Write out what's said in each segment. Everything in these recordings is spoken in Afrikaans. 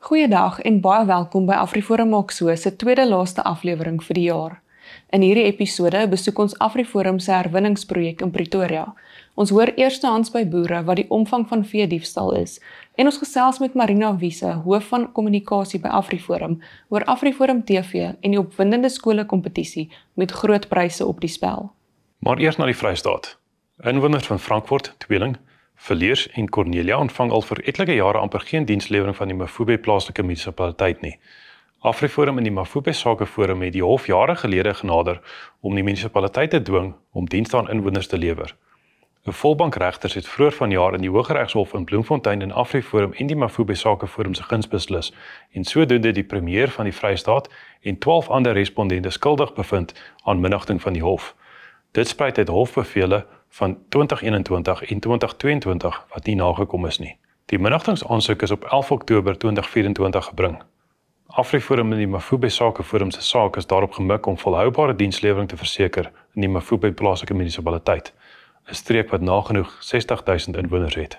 Goeiedag en baie welkom by AfriForum maak so se tweede laaste aflewering vir die jaar. In hierdie episode besoek ons AfriForum se herwinningsprojek in Pretoria. Ons hoor eerstehands by boere wat die omvang van veediefstal is en ons gesels met Marina Wiese, hoof van kommunikasie by AfriForum, oor AfriForum TV en die opwindende skole kompetisie met groot pryse op die spel. Maar eers na die Vrystaat. Inwoners van Frankfurt, Tweeling, Villiers en Cornelia ontvang al vir etlike jare amper geen dienslewering van die Mafube plaaslike munisipaliteit nie. AfriForum en die Mafube Sakeforum het die hof jare gelede genader om die munisipaliteit te dwing om dienste aan inwoners te lewer. 'n Volbank regters het vroeër vanjaar in die Hooggeregshof in Bloemfontein en AfriForum en die Mafube Sakeforum se guns beslis en sodoende die premier van die Vrystaat en 12 ander respondente skuldig bevind aan minagting van die hof. Dit spruit uit hofbevele van 2021 en 2022 wat nie nagekom is nie. Die minagtingsaansoek is op 11 Oktober 2024 gebring. AfriForum en die Mafube Sakeforum se saak is daarop gemik om volhoubare dienslewering te verseker in die Mafube plaaslike munisipaliteit, 'n streek wat nagenoeg 60,000 inwoners het.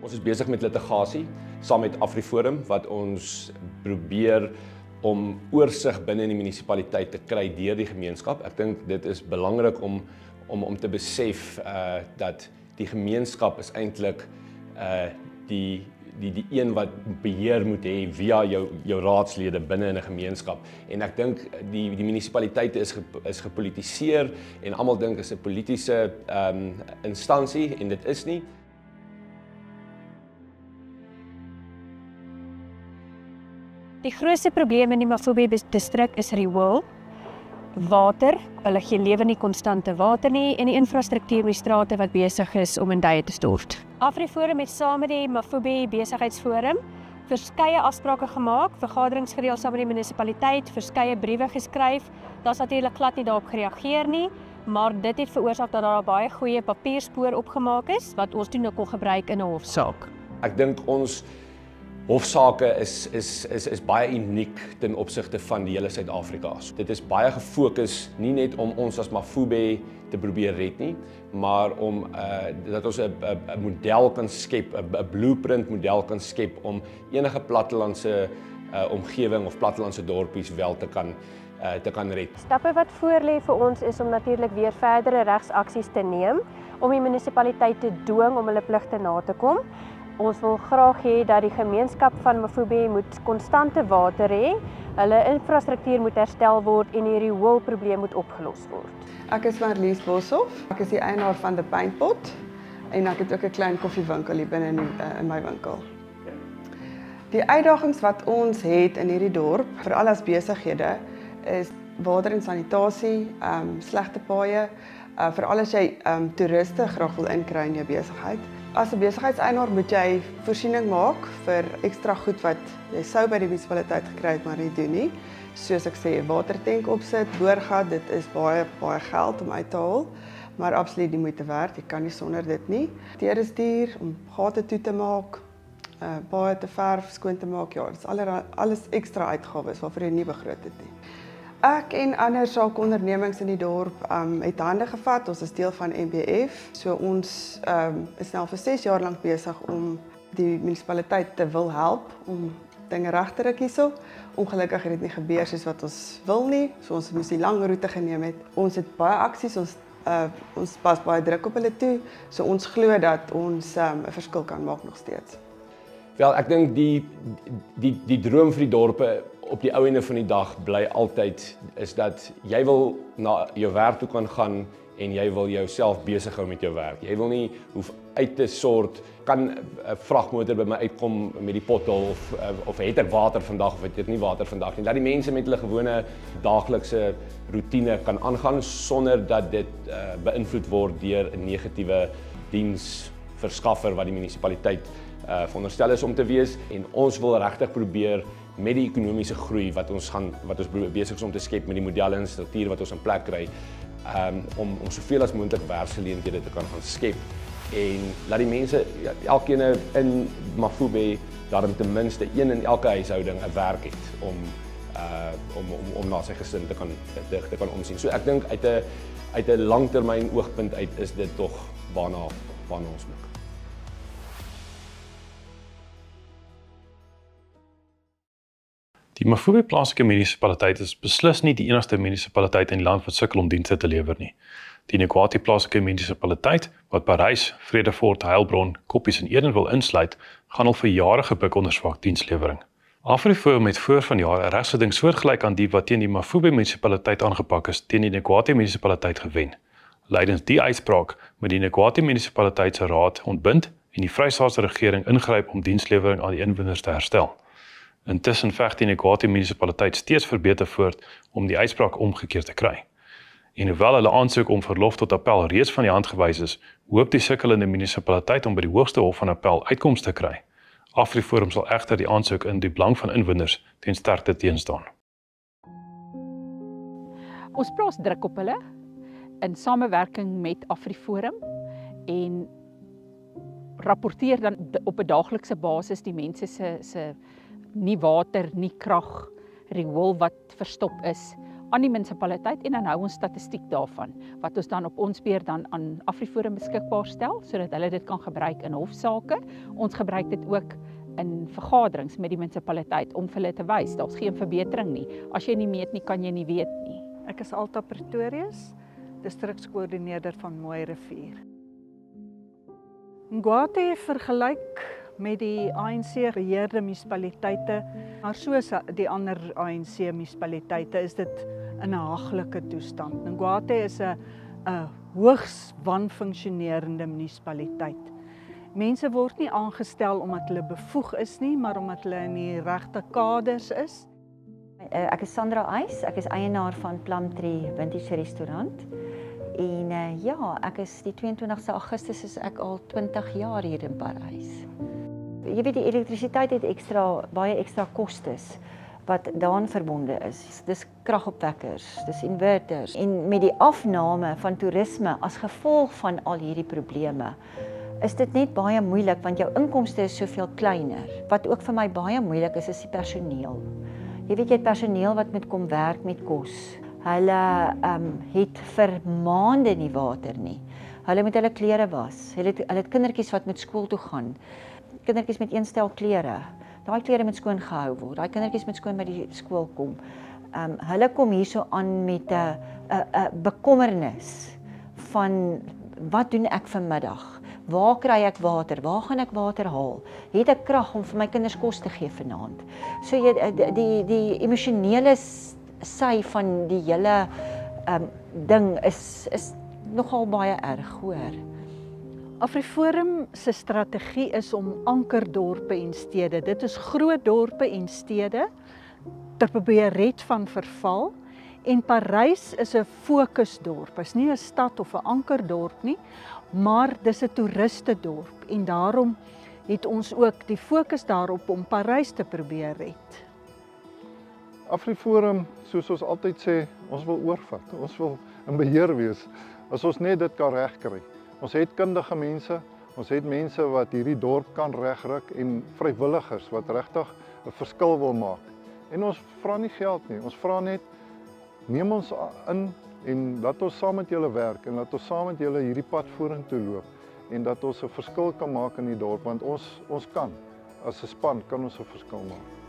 Ons is besig met litigasie saam met AfriForum wat ons probeer om oorsig binne in die munisipaliteit te kry deur die gemeenskap. Ek dink dit is belangrik om te besef dat die gemeenskap is eintlik die een wat beheer moet hê via jou raadslede binne in 'n gemeenskap. En ek dink die munisipaliteite is gepolitiseer en almal dink is 'n politiese instansie en dit is nie. Die grootste probleem in die Mafube distrik is riool, water, hulle gee lewe nie konstante water nie en die infrastruktuur met strate wat besig is om in duie te stort. AfriForum het saam met die Mafube Besigheidsforum verskeie afsprake gemaak, vergaderings gereël saam met die munisipaliteit, verskeie briewe geskryf. Daar's natuurlik glad nie daarop gereageer nie, maar dit het veroorsaak dat daar 'n baie goeie papierspoor opgemaak is wat ons toe nou kon gebruik in 'n hofsaak. Ek dink ons hofsaake is baie uniek ten opsigte van die hele Suid-Afrika. Dit is baie gefokus nie net om ons as Mafube te probeer red nie, maar om dat ons 'n model kan skep, 'n blueprint model kan skep om enige plattelandse omgewing of plattelandse dorpies wel te kan red. Stappe wat voorlê vir ons is om natuurlik weer verdere regsaksies te neem om die munisipaliteit te dwing om hulle pligte na te kom. Ons wil graag hê dat die gemeenskap van Mafube moet konstante water hê, hulle infrastruktuur moet herstel word en die rioolprobleem moet opgelos word. Ek is Marlies Boshoff, ek is die eienaar van The Paintpot en ek het ook 'n klein koffiewinkel hier binne in my winkel. Die uitdagings wat ons het in hierdie dorp, veral as besighede, is water en sanitasie, slegte paaie, veral as jy toeriste graag wil inkry in jou besigheid. As 'n besigheidseienaar moet jy voorsiening maak vir ekstra goed wat jy sou by die munisipaliteit gekry het maar nie doen nie. Soos ek sê, watertank opsit, boorgat, dit is baie geld om uit te haal, maar absoluut die moeite werd, jy kan nie sonder dit nie. Teer is duur om gate toe te maak, paaie te verf, skoon te maak, ja, dit is alles ekstra uitgawes waarvoor jy nie begroot het nie. Ek en ander saakondernemings in die dorp het hande gevat, ons is deel van MBF, so ons is nou vir 6 jaar lank besig om die munisipaliteit te wil help, om dinge reg te ruk hierso. Ongelukkig het dit nie gebeur soos wat ons wil nie, so ons moes die lang roete geneem het. Ons het baie aksies, ons pas baie druk op hulle toe, so ons glo dat ons 'n verskil kan maak nog steeds. Wel, ek dink die droom vir die dorpe op die ou ende van die dag bly altyd is dat jy wil na jou werk toe kan gaan en jy wil jouself besig hou met jou werk. Jy wil nie hoef uit te sort, kan 'n vragmotor by my uitkom met die pothol of het ek water vandag of het ek nie water vandag nie. Dat die mense met hulle gewone daaglikse roetine kan aangaan sonder dat dit beïnvloed word deur 'n negatiewe diensverskaffer wat die munisipaliteit veronderstel is om te wees. En ons wil regtig probeer met die ekonomiese groei wat ons besig is om te skep met die modelle en struktuur wat ons in plek kry, om soveel as moontlik werksgeleenthede te kan gaan skep en laat die mense, elkeen in Mafube, daarom ten minste een in elke huishouding 'n werk het om na sy gesin te kan omsien. So ek dink uit 'n langtermyn oogpunt uit is dit tog waarna ons mik. Die Mafube plaaslike munisipaliteit is beslis nie die enigste munisipaliteit in die land wat sukkel om dienste te lewer nie. Die Neguati plaaslike munisipaliteit, wat Parys, Vredefort, Heilbron, Koppies en Edenville insluit, gaan al vir jare gebuk onder swak dienslewering. AfriForum het voor vanjaar 'n regsitting soortgelyk aan die wat teen die Mafube munisipaliteit aangepak is, teen die Neguati munisipaliteit gewen. Lydens die uitspraak moet die Neguati munisipaliteit se raad ontbind en die Vrystaatse regering ingryp om dienslewering aan die inwoners te herstel. Intussen veg die Neguati munisipaliteit steeds verbeter voort om die uitspraak omgekeer te kry. En hoewel hulle aansoek om verlof tot appel reeds van die hand gewys is, hoop die sukkelende munisipaliteit om by die hoogste hof van appel uitkoms te kry. AfriForum sal egter die aansoek in die belang van inwoners ten sterkte teenstaan. Ons plaas druk op hulle in samewerking met AfriForum en rapporteer dan op 'n daaglikse basis die mense se nie water, nie krag, riool wat verstop is aan die munisipaliteit en dan hou ons statistiek daarvan wat ons dan op ons beurt dan aan AfriForum beskikbaar stel sodat hulle dit kan gebruik in hofsaake. Ons gebruik dit ook in vergaderings met die munisipaliteit om vir hulle te wys daar's geen verbetering nie. As jy nie meet nie, kan jy nie weet nie. Ek is Alta Pretorius, distrikskoördineerder van Mooi Rivier. Neguati vergelyk met die ANC beheerde munisipaliteite, maar soos die ander ANC munisipaliteite is dit in 'n haglike toestand. Neguati is 'n hoogs wanfunksionerende munisipaliteit. Mense word nie aangestel omdat hulle bevoeg is nie, maar omdat hulle in die regte kaders is. Ek is Sandra Eis, ek is eienaar van Plumtree Vintage Restaurant. En ja, ek is die 22 Augustus is ek al 20 jaar hier in Parys. Jy weet die elektrisiteit het baie ekstra kostes wat daaraan verbonde is. Dis kragopwekkers, dis inverters en met die afname van toerisme as gevolg van al hierdie probleme is dit net baie moeilik want jou inkomste is soveel kleiner. Wat ook vir my baie moeilik is die personeel. Jy weet jy het personeel wat moet kom werk met kos. Hulle het vir maande nie water nie. Hulle moet hulle klere was. Hulle het kindertjies wat met skool toe gaan. Kindertjies met een stel klere. Daai klere moet skoon gehou word. Daai kindertjies moet skoon by die skool kom. Hulle kom hierso aan met 'n bekommernis van wat doen ek vanmiddag? Waar kry ek water? Waar gaan ek water haal? Het ek krag om vir my kinders kos te gee vanaand? So die emosionele sy van die hele ding is nogal baie erg, hoor. AfriForum se strategie is om ankerdorpe en stede. Dit is groot dorpe en stede te probeer red van verval. En Parys is 'n fokusdorp. Is nie 'n stad of 'n ankerdorp nie, maar dis 'n toeristedorp en daarom het ons ook die fokus daarop om Parys te probeer red. AfriForum, soos ons altyd sê, ons wil oorvat. Ons wil in beheer wees. As ons net dit kan regkry. Ons het kundige mense, ons het mense wat hierdie dorp kan regruk en vrywilligers wat regtig 'n verskil wil maak. En ons vra nie geld nie. Ons vra net neem ons in en laat ons saam met julle werk en laat ons saam met julle hierdie pad vorentoe loop en dat ons 'n verskil kan maak in die dorp want ons kan as 'n span kan ons 'n verskil maak.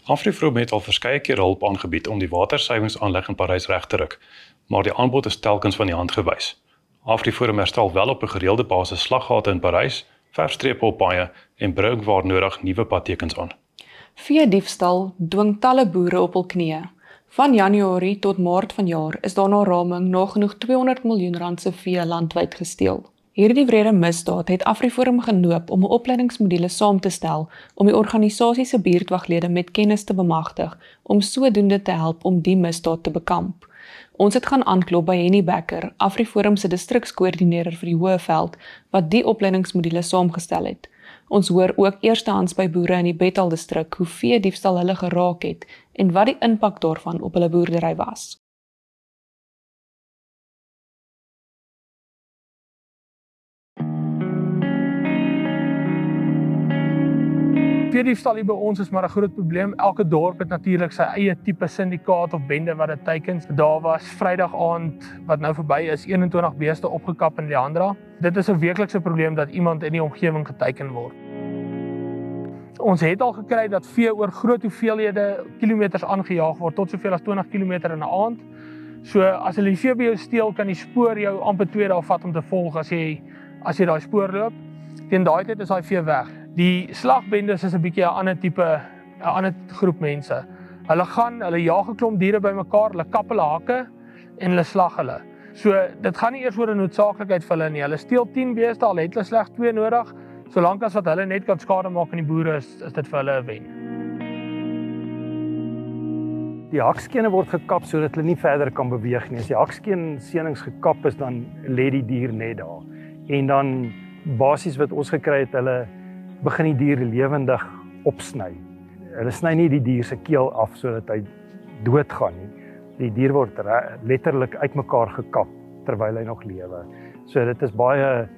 AfriForum het al verskeie keer hulp aangebied om die watersuiwingsaanleg in Parys reg te ruk, maar die aanbod is telkens van die hand gewys. AfriForum herstel wel op 'n gereelde basis slaggate in Parys, verfstrepe op paaie en bring waar nodig nuwe padtekens aan. Veediefstal dwing talle boere op hul knieë. Van Januarie tot Maart vanjaar is daar na raming nagenoeg 200 miljoen rand se vee landwyd gesteel. Hierdie wrede misdaad het AfriForum genoop om 'n opleidingsmodule saam te stel om die organisasie se buurtwaglede met kennis te bemagtig om sodoende te help om die misdaad te bekamp. Ons het gaan aanklop by Henny Becker, AfriForum se distrikskoördineerder vir die Hoëveld, wat die opleidingsmodule saamgestel het. Ons hoor ook eerstehands by boere in die Bethal distrik hoe veediefstal hulle geraak het en wat die impak daarvan op hulle boerdery was. Veediefstal hier by ons is maar 'n groot probleem. Elke dorp het natuurlik sy eie tipe syndikaat of bende wat dit teiken. Daar was Vrydag aand wat nou verby is 21 beeste opgekap in Leandra. Dit is 'n weeklikse probleem dat iemand in die omgewing geteiken word. Ons het al gekry dat vee oor groot hoeveelhede kilometers aangejaag word tot soveel as 20 km in 'n aand. So as hulle die vee by jou steel, kan die spoor jou amper 2 dae vat om te volg as jy daai spoor loop. Teen daai tyd is daai vee weg. Die slagbendes is 'n bietjie 'n ander groep mense. Hulle jaag 'n klomp diere bymekaar, hulle kap hulle hakke en hulle slag hulle. So dit gaan nie eers oor 'n noodsaaklikheid vir hulle nie. Hulle steel 10 beeste, al het hulle slegs 2 nodig. Solank as wat hulle net kan skade maak aan die boere is dit vir hulle 'n wen. Die hakskene word gekap sodat hulle nie verder kan beweeg nie. As die hakskeen senings gekap is, dan lê die dier net daar. En dan basies wat ons gekry het, hulle begin die dier lewendig opsny. Hulle sny nie die dier se keel af sodat hy doodgaan nie. Die dier word letterlik uitmekaar gekap terwyl hy nog lewe. So dit is baie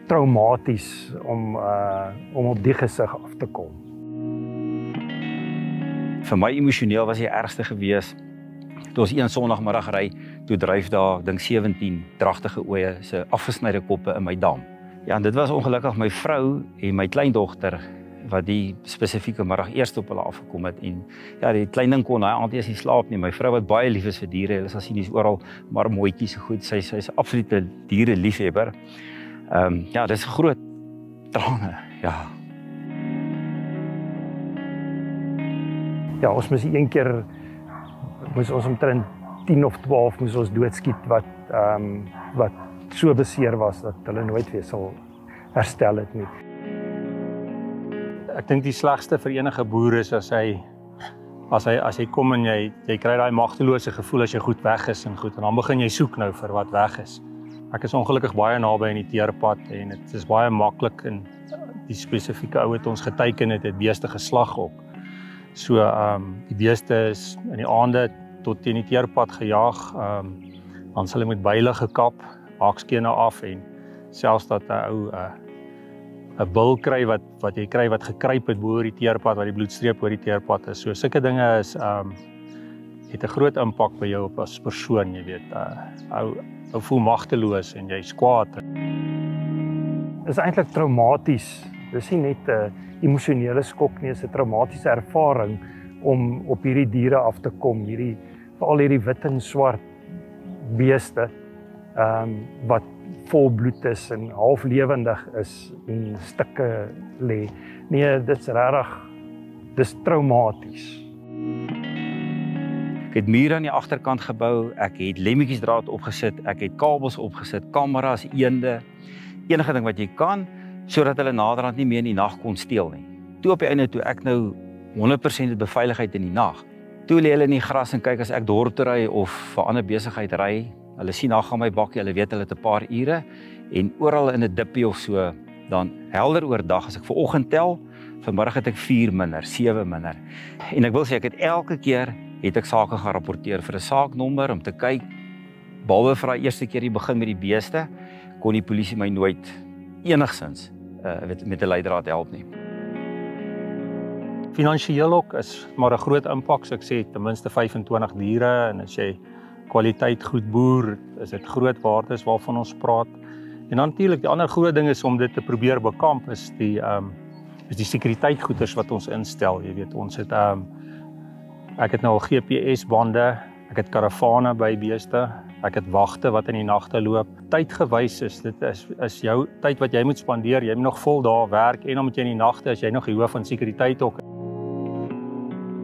traumaties om op die gesig af te kom. Vir my emosioneel was die ergste gewees. Toe ons een Sondagmiddag ry, toe dryf daar, dink 17 dragtige oeye se afgesnyde koppe in my dam. Ja, en dit was ongelukkig my vrou en my kleindogter wat die spesifieke middag eers op hulle afgekom het. En ja, die klein ding kon daai aand eers nie slaap nie. My vrou wat baie lief is vir diere, hulle sal sien hier's oral maar mooitjies so goed. Sy's 'n absolute diere liefhebber. Ja, dis groot trane, ja. Ja, ons moes een keer ons omtrent 10 of 12 moes ons doodskiet wat so beseer was dat hulle nooit weer sal herstel het nie. Ek dink die slegste vir enige boer is as hy kom en jy kry daai magtelose gevoel as jy goed weg is en dan begin jy soek nou vir wat weg is. Ek is ongelukkig baie naby aan die teerpad en dit is baie maklik en die spesifieke ou het ons geteiken het beeste geslag ook. So die beeste is in die aande tot teen die teerpad gejaag, dan sal hy met byle gekap, hakskene af en selfs dat 'n ou 'n bil kry wat jy kry wat gekruip het bo oor die teerpad, wat die bloedstreep oor die teerpad is. So sulke dinge is het 'n groot impak by jou op as persoon, jy weet. Ou voel magteloos en jy's kwaad. Dit is eintlik traumaties. Dis nie net 'n emosionele skok nie, dis 'n traumatiese ervaring om op hierdie diere af te kom, veral hierdie wit en swart beeste wat vol bloed is en half lewendig is en stukke lê. Nee, dit's regtig, dis traumaties. Ek het mure aan die agterkant gebou, ek het lemmetjiesdraad opgesit, ek het kabels opgesit, kameras, eende, enige ding wat jy kan, sodat hulle naderhand nie meer in die nag kon steel nie. Toe op die einde toe ek nou 100% beveiligheid in die nag. Toe lê hulle in die gras en kyk as ek dorp toe ry of vir ander besigheid ry. Hulle sien daar gaan my bakkie, hulle weet hulle het 'n paar ure en oral in 'n dippie of so, dan helder oordag as ek vanoggend tel, vanmiddag het ek 4 minder, 7 minder. En ek wil sê ek het elke keer het ek sake gerapporteer vir 'n saaknommer om te kyk. Behalwe vir die eerste keer die begin met die beeste, kon die polisie my nooit enigsins met 'n leidraad help nie. Finansieel ook is maar 'n groot impak, so ek sê ten minste 25 diere en as jy kwaliteit goed boer, is dit groot waardes waarvan ons praat. En natuurlik die ander groot ding is om dit te probeer bekamp is die sekuriteitgoeders wat ons instel. Jy weet, ons het ek het nou al GPS-bande, ek het karavane by beeste, ek het wagte wat in die nagte loop. Tydgewys is jou tyd wat jy moet spandeer. Jy moet nog vol dae werk en dan moet jy in die nagte as jy nog die hoof van sekuriteit ook.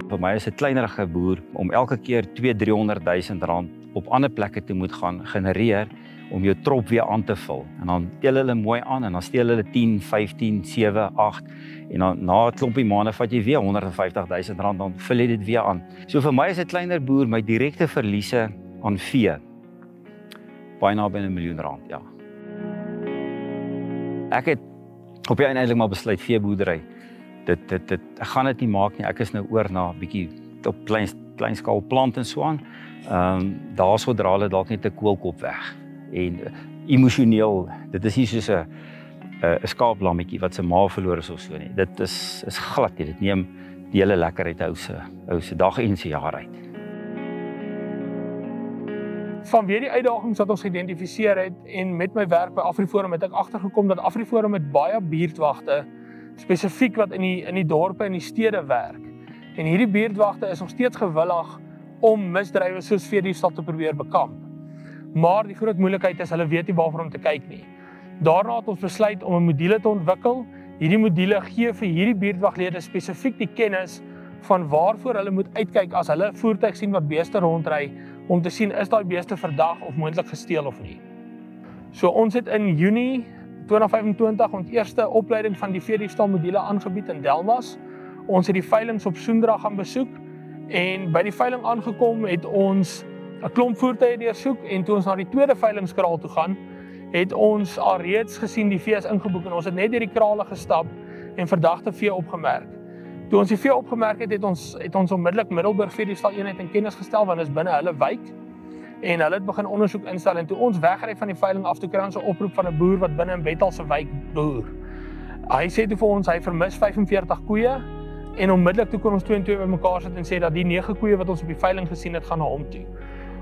Vir my is 'n kleinerige boer om elke keer 200.000-300.000 rand op ander plekke te moet gaan genereer om jou trop weer aan te vul. En dan tel hulle mooi aan en dan steel hulle 10, 15, 7, 8 en dan na 'n klompie maande vat jy weer 150.000 rand, dan vul jy dit weer aan. So vir my is 'n kleiner boer my direkte verliese aan vee baie naby aan R1 miljoen, ja. Ek het op die einde eintlik maar besluit veeboerdery. Ek gaan dit nie maak nie. Ek is nou oor na 'n bietjie op klein skaal plant en so aan. Daarso dra hulle dalk net 'n koolkop weg. En emosioneel, dit is nie soos 'n 'n skaaplammetjie wat sy ma verloor is of so nie. Dit is glad nie. Dit neem die hele lekkerheid ou se dag en se jaar uit. Vanweë die uitdagings wat ons geïdentifiseer het en met my werk by AfriForum het ek agtergekom dat AfriForum met baie buurtwagte spesifiek wat in die dorpe en die stede werk. En hierdie buurtwagte is nog steeds gewillig om misdrywe soos veediefstal te probeer bekamp. Maar die groot moeilikheid is hulle weet nie waarvoor om te kyk nie. Daarna het ons besluit om 'n module te ontwikkel. Hierdie module gee vir hierdie buurtwaglede spesifiek die kennis van waarvoor hulle moet uitkyk as hulle 'n voertuig sien wat beeste rondry om te sien is daai beeste verdag of moontlik gesteel of nie. So ons het in Junie 2025 ons eerste opleiding van die veediefstal module aangebied in Delmas. Ons het die veilinge op Soendra gaan besoek en by die veiling aangekom het ons 'n klomp voertuie deursoek en toe ons na die tweede veilingskraal toe gaan, het ons alreeds gesien die vee is ingeboek en ons het net deur die krale gestap en verdagte vee opgemerk. Toe ons die vee opgemerk het, het ons onmiddellik Middelburg Veediefstal eenheid in kennis gestel want dit is binne hulle wijk en hulle het begin ondersoek instel en toe ons wegry van die veiling af toe kry ons 'n oproep van 'n boer wat binne in Bethal se wijk boer. Hy sê toe vir ons hy vermis 45 koeie en onmiddellik toe kon ons 2 en 2 bymekaar sit en sê dat die 9 koeie wat ons op die veiling gesien het gaan na hom toe.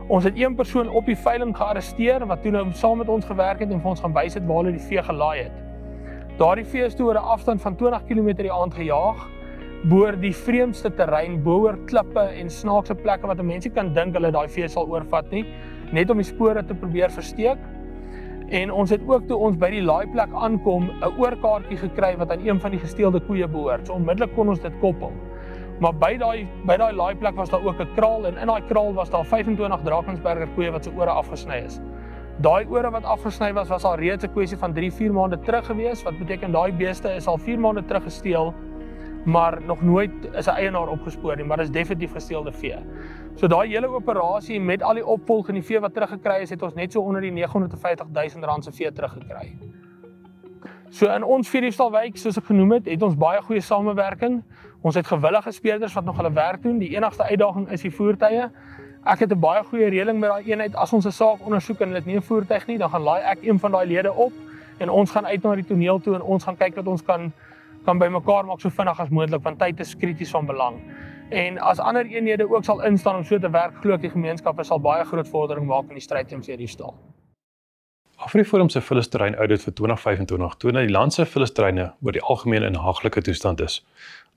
Ons het een persoon op die veiling gearresteer wat toe nou saam met ons gewerk het en vir ons gaan wys het waar hulle die vee gelaai het. Daardie vee is toe oor 'n afstand van 20 km die aand gejaag boor die vreemdste terrein, boor klippe en snaakse plekke wat 'n mensie kan dink hulle daai vee sal oorvat nie, net om die spore te probeer versteek. En ons het ook toe ons by die laaiplek aankom 'n oorkaartjie gekry wat aan een van die gesteelde koeie behoort. So onmiddellik kon ons dit koppel. Maar by daai laaiplek was daar ook 'n kraal en in daai kraal was daar 25 Drakensberger koeie wat se ore afgesny is. Daai ore wat afgesny was al reeds 'n kwessie van 3-4 maande terug gewees, wat beteken daai beeste is al 4 maande terug gesteel, maar nog nooit is 'n eienaar opgespoor nie, maar is definitief gesteelde vee. So daai hele operasie met al die opvolg en die vee wat teruggekry is, het ons net so onder die 950 000 rand se vee teruggekry. So in ons veediefstalwijk, soos ek genoem het ons baie goeie samewerking. Ons het gewillige speurders wat nog hulle werk doen. Die enigste uitdaging is die voertuie. Ek het 'n baie goeie reëling met daai eenheid. As ons 'n saak ondersoek en dit nie 'n voertuig nie, dan gaan laai ek een van daai lede op en ons gaan uit na die toneel toe en ons gaan kyk dat ons kan bymekaar maak so vinnig as moontlik want tyd is krities van belang. En as ander eenhede ook sal instaan om so te werk, glo ek die gemeenskappe sal baie groot vordering maak in die stryd teen veediefstal. AfriForum se vullisterrein audit vir 2025 toon dat die land se vullisterreine oor die algemeen in 'n haglike toestand is.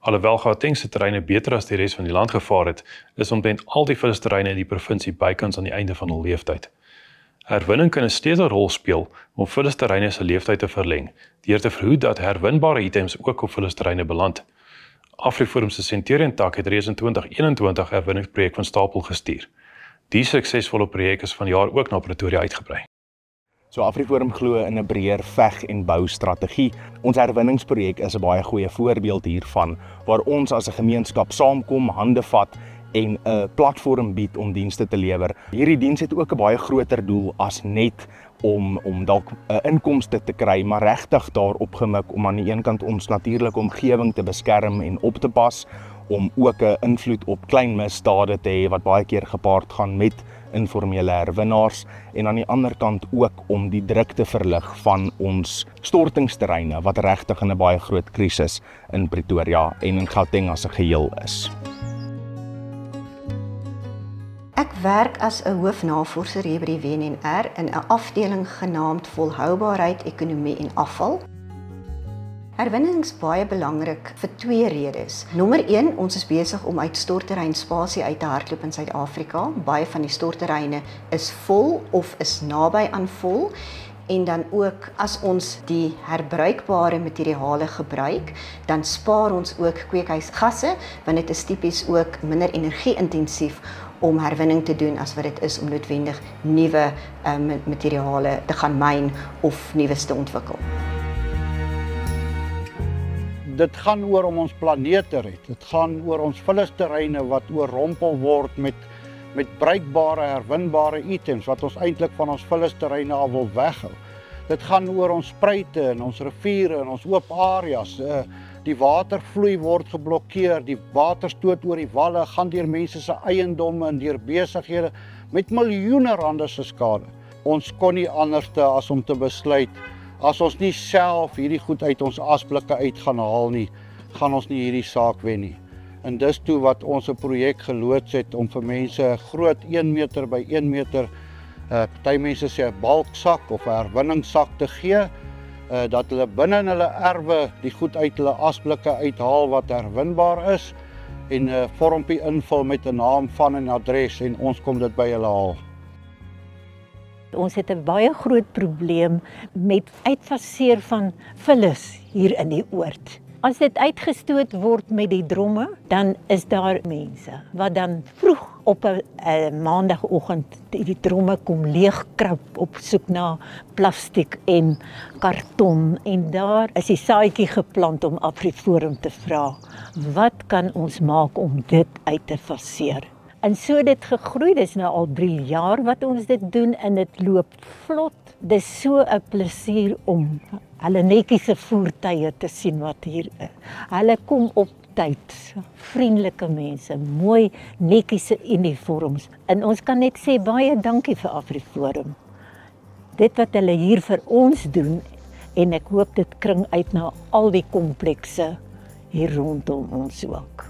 Alhoewel Gauteng se terreine beter as die res van die land gevaar het, is omtrent al die vullisterreine in die provinsie bykans aan die einde van hul lewensduur. Herwinning kan 'n sleutelrol speel om vullisterreine se lewensduur te verleng, deur te verhoed dat herwinbare items ook op vullisterreine beland. AfriForum se Centurion tak het reeds in 2021 'n herwinningsprojek van stapel gestuur. Die suksesvolle projek is vanjaar ook na Pretoria uitgebrei. So AfriForum glo in 'n breër veg- en boustrategie. Ons herwinningsprojek is 'n baie goeie voorbeeld hiervan, waar ons as 'n gemeenskap saamkom, hande vat en 'n platform bied om dienste te lewer. Hierdie diens het ook 'n baie groter doel as net om dalk 'n inkomste te kry, maar regtig daarop gemik om aan die een kant ons natuurlike omgewing te beskerm en op te pas, om ook 'n invloed op klein misdade te hê wat baie keer gepaard gaan met informele herwinnaars en aan die ander kant ook om die druk te verlig van ons stortingsterreine wat regtig in 'n baie groot krisis in Pretoria en in Gauteng as 'n geheel is. Ek werk as 'n hoofnavorser hier by die WNR in 'n afdeling genaamd Volhoubaarheid, Ekonomie en Afval. Herwinning is baie belangrik vir 2 redes. Nommer 1, ons is besig om uit stortterreinspasie uit te hardloop in Suid-Afrika. Baie van die stortterreine is vol of is naby aan vol. En dan ook as ons die herbruikbare materiale gebruik, dan spaar ons ook kweekhuisgasse, want dit is tipies ook minder energie-intensief om herwinning te doen as wat dit is om noodwendig nuwe materiale te gaan myn of nuus te ontwikkel. Dit gaan oor om ons planeet te red. Dit gaan oor ons vullisterreine wat oorrompel word met bruikbare, herwinbare items wat ons eintlik van ons vullisterreine al wil weghou. Dit gaan oor ons spruite en ons riviere en ons oop areas. Die watervloei word geblokkeer, die waterstoot oor die walle gaan deur mense se eiendomme en deur besighede met miljoene rande se skade. Ons kon nie anderste as om te besluit As ons nie self hierdie goed uit ons asblikke uit gaan haal nie, gaan ons nie hierdie saak wen nie. En dis toe wat ons 'n projek geloods het om vir mense 'n groot 1 meter by 1 meter, party mense sê 'n balksak of 'n herwinningssak te gee, dat hulle binne in hulle erwe die goed uit hulle asblikke uithaal wat herwinbaar is en 'n vormpie invul met 'n naam van en adres en ons kom dit by hulle haal. Ons het 'n baie groot probleem met uitfaseer van vullis hier in die oord. As dit uitgestoot word met die dromme, dan is daar mense wat dan vroeg op 'n maandagooggend die dromme kom leegkrap op soek na plastiek en karton en daar is die saadjie geplant om Afriforum te vra, wat kan ons maak om dit uit te faseer? En so het dit gegroei, dis nou al 3 jaar wat ons dit doen en dit loop vlot. Dis so 'n plesier om hulle netjiese voertuie te sien wat hier is. Hulle kom op tyd, vriendelike mense, mooi netjiese uniforms. En ons kan net sê baie dankie vir Afriforum. Dit wat hulle hier vir ons doen en ek hoop dit kring uit na al die komplekse hier rondom ons ook.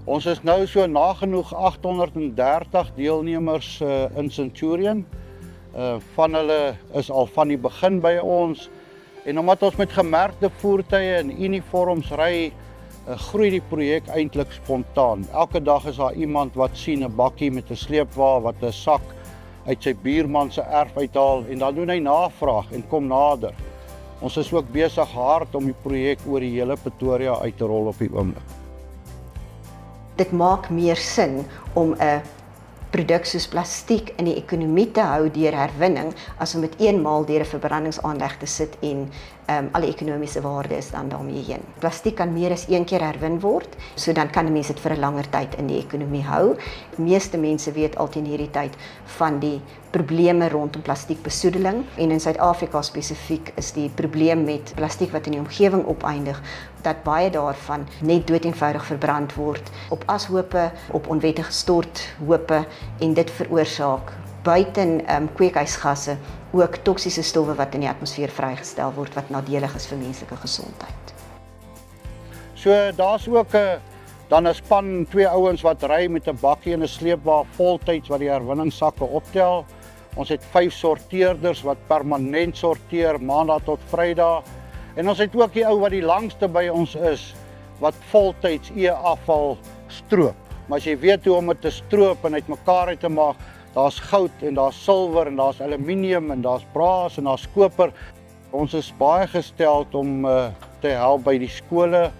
Ons is nou so nagenoeg 830 deelnemers in Centurion. Van hulle is al van die begin by ons. En omdat ons met gemerkte voertuie en uniforms ry, groei die projek eintlik spontaan. Elke dag is daar iemand wat sien 'n bakkie met 'n sleepwa wat 'n sak uit sy buurman se erf uithaal en dan doen hy navraag en kom nader. Ons is ook besig hard om die projek oor die hele Pretoria uit te rol op die oomblik. Dit maak meer sin om 'n produk soos plastiek in die ekonomie te hou deur herwinning as om dit eenmaal deur 'n verbrandingsaanleg te sit en alle ekonomiese waarde is dan daarmee heen. Plastiek kan meer as 1 keer herwin word, so dan kan 'n mens dit vir 'n langer tyd in die ekonomie hou. Die meeste mense weet al teen hierdie tyd van die probleme rondom plastiekbesoedeling en in Suid-Afrika spesifiek is die probleem met plastiek wat in die omgewing opeindig dat baie daarvan net doeteenvoudig verbrand word op ashope, op onwettige storthope en dit veroorsaak buiten kweekhuisgasse ook toksiese stowwe wat in die atmosfeer vrygestel word wat nadelig is vir menslike gesondheid. So daar's ook dan 'n span 2 ouens wat ry met 'n bakkie en 'n sleepwa voltyds wat die herwinningssakke optel. Ons het 5 sorteerders wat permanent sorteer maandag tot Vrydag. En ons het ook die ou wat die langste by ons is wat voltyds e-afval stroop. Maar as jy weet hoe om dit te stroop en uitmekaar uit te maak, daar's goud en daar's silwer en daar's aluminium en daar's braas en daar's koper. Ons is baie gesteld om te help by die skole.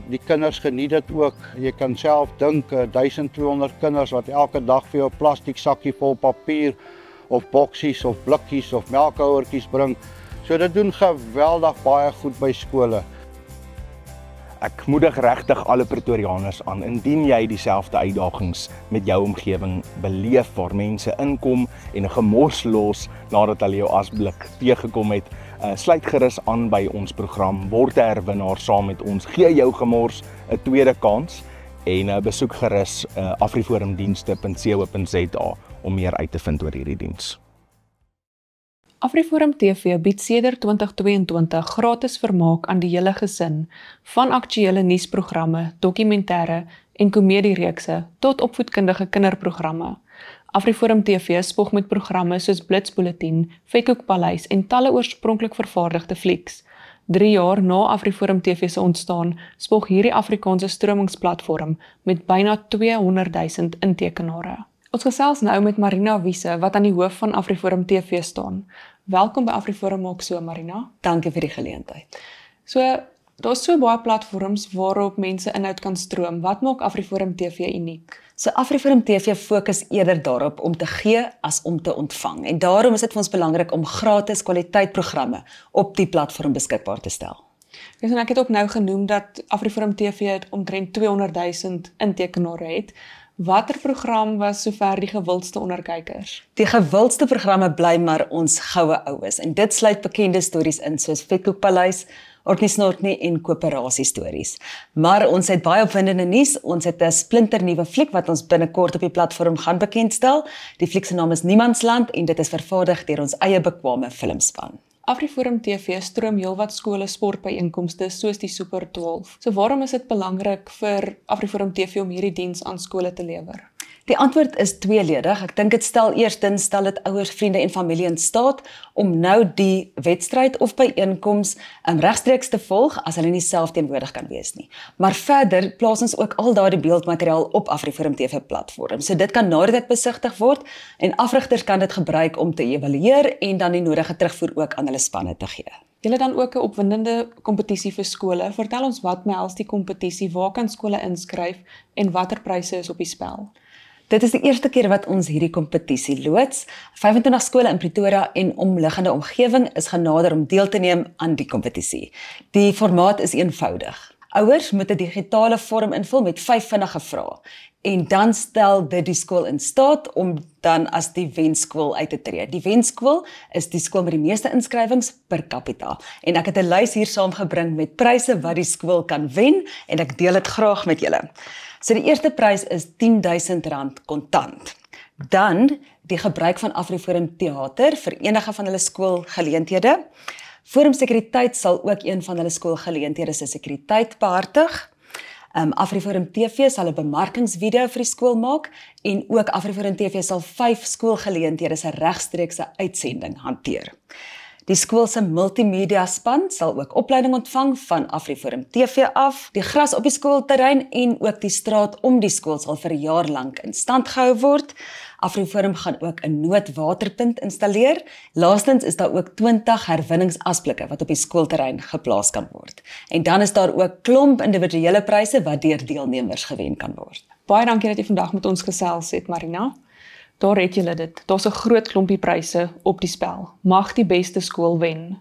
Die kinders geniet dit ook. Jy kan self dink 1200 kinders wat elke dag vir jou 'n plastiek sakkie vol papier of boksies of blikkies of melkhouertjies bring. So dit doen geweldig baie goed by skole. Ek moedig regtig alle Pretorianers aan, indien jy dieselfde uitdagings met jou omgewing beleef waar mense inkom en 'n gemors los nadat hulle jou asblik teëgekom het, sluit gerus aan by ons program, word 'n herwinnaar saam met ons, gee jou gemors 'n tweede kans en besoek gerus afriforumdienste.co.za om meer uit te vind oor hierdie diens. Afriforum TV bied sedert 2022 gratis vermaak aan die hele gesin, van aktuelle nuusprogramme, dokumentêre en komediereekse tot opvoedkundige kinderprogramme. Afriforum TV spog met programme soos Blitsbulletin, Vetkoekpaleis en talle oorspronklik vervaardigde flieks. 3 jaar na Afriforum TV se ontstaan, spog hierdie Afrikaanse stromingsplatform met byna 200,000 intekenare. Ons gesels nou met Marina Wiese wat aan die hoof van Afriforum TV staan. Welkom by Afriforum maak so, Marina. Dankie vir die geleentheid. So, daar's so baie platforms waarop mense inhoud kan stroom. Wat maak Afriforum TV uniek? So Afriforum TV fokus eerder daarop om te gee as om te ontvang. En daarom is dit vir ons belangrik om gratis kwaliteitprogramme op die platform beskikbaar te stel. Ja, en ek het ook nou genoem dat Afriforum TV omtrent 200,000 intekenare het. Watter program was sover die gewildste onder kykers? Die gewildste programme bly maar ons goue oues en dit sluit bekende stories in soos Vetkoekpaleis, Orkney Snorkney en koöperasiestories. Maar ons het baie opwindende nuus. Ons het 'n splinternuwe fliek wat ons binnekort op die platform gaan bekendstel. Die fliek se naam is Niemandsland en dit is vervaardig deur ons eie bekwame filmspan. AfriForum TV stroom heelwat skole sportbyeenkomste soos die Super 12. So waarom is dit belangrik vir AfriForum TV om hierdie diens aan skole te lewer? Die antwoord is tweeledig. Ek dink dit stel dit ouers, vriende en familie in staat om nou die wedstryd of byeenkoms regstreeks te volg as hulle nie self teenwoordig kan wees nie. Maar verder plaas ons ook al daardie beeldmateriaal op AfriForum TV platform. So dit kan na dit besigtig word en afrigters kan dit gebruik om te evalueer en dan die nodige terugvoer ook aan hulle spanne te gee. Julle dan ook 'n opwindende kompetisie vir skole. Vertel ons wat behels die kompetisie, waar kan skole inskryf en watter pryse is op die spel? Dit is die eerste keer wat ons hierdie kompetisie loods. 25 skole in Pretoria en omliggende omgewing is genader om deel te neem aan die kompetisie. Die formaat is eenvoudig. Ouers moet 'n digitale vorm invul met 5 vinnige vrae en dan stel dit die skool in staat om dan as die wenskool uit te tree. Die wenskool is die skool met die meeste inskrywings per capita en ek het 'n lys hier saamgebring met pryse wat die skool kan wen en ek deel dit graag met julle. So die eerste prys is R10,000 kontant. Dan die gebruik van AfriForum Theater vir enige van hulle skoolgeleenthede. Forum Sekuriteit sal ook een van hulle skoolgeleenthede se sekuriteit behartig. AfriForum TV sal 'n bemarkingsvideo vir die skool maak en ook AfriForum TV sal 5 skoolgeleenthede se regstreekse uitsending hanteer. Die skool se multimedia span sal ook opleiding ontvang van AfriForum TV af. Die gras op die skoolterrein en ook die straat om die skool sal vir 'n jaar lank in stand gehou word. AfriForum gaan ook 'n noodwaterpunt installeer. Laastens is daar ook 20 herwinningsasblikke wat op die skoolterrein geplaas kan word. En dan is daar ook klomp individuele pryse wat deur deelnemers gewen kan word. Baie dankie dat jy vandag met ons gesels het, Marina. Daar het julle dit. Daar's 'n groot klompie pryse op die spel. Mag die beste skool wen.